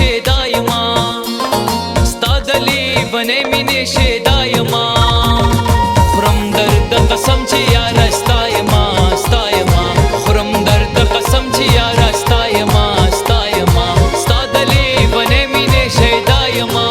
شي دايما ستادلي بني ميني شي دايما خرم درد قسم چې یاره ستایما ستایما خرم درد قسم چې یاره ستایما ستایما ستادلي بني ميني شي دايما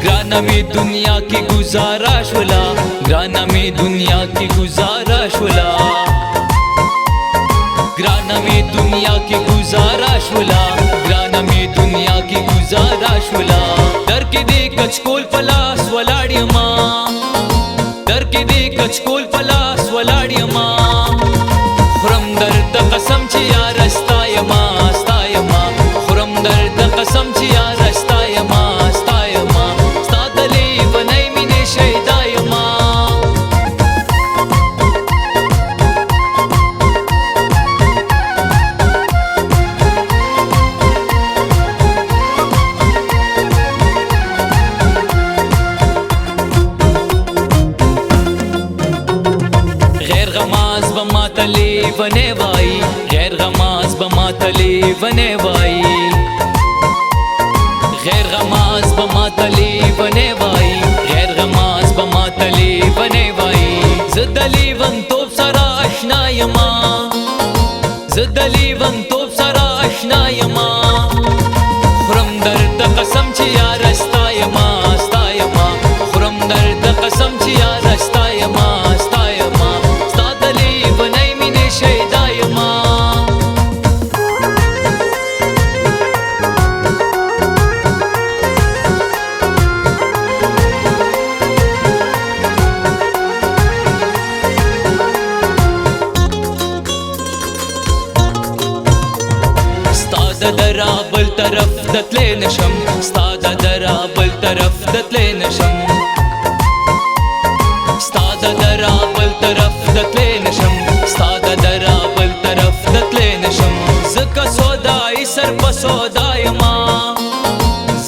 ग्राना में दुनिया की गुजारा शुला ग्राना में दुनिया की गुजारा शुला ग्राना में दुनिया की गुजारा शुला ग्राना में दुनिया की गुजारा शुला दर के दे कचकोल पलास वलाडियमा दर के दे कचकोल पलास वलाडियमा खुरम दर्द कसम چې یار ستایما ستایما खुरम दर्द कसम چې یار ستایما ستایما बने वाई गैर गमाज बमातली बने वाई गैर गमाज बमातली बने वाई गैर गमाज बमातली बने वाई ज़दली वन तोब सरा आशनायमा ज़दली वन तोब सरा आशनायमा खुरम दर्द कसम چې یار ستایما ستایما खुरम दर्द कसम چې یار ستایما ستایما ستادلی بنی شي دايما استاد درا بل طرف دتلې نشم استاد درا بل طرف دتلې نشم استاد درا بل طرف دتلې نشم استاد درا بل طرف دتلې نشم زکه سودای سر په سودایما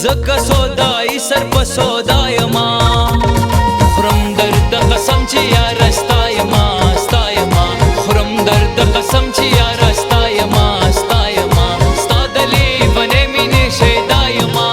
زکه سودای سر په سودایما خرم درد قسم چې یار ستایما ستایما خرم درد قسم چې یار ستایما ستایما ستادلی بنې مینې شي دایما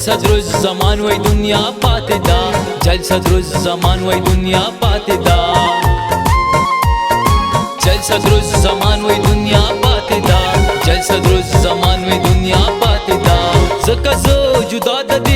صدر الزمان وی دنیا پاتے دا جل صدر الزمان وی دنیا پاتے دا جل صدر الزمان وی دنیا پاتے دا جل صدر الزمان وی دنیا پاتے دا زکه زو جدا د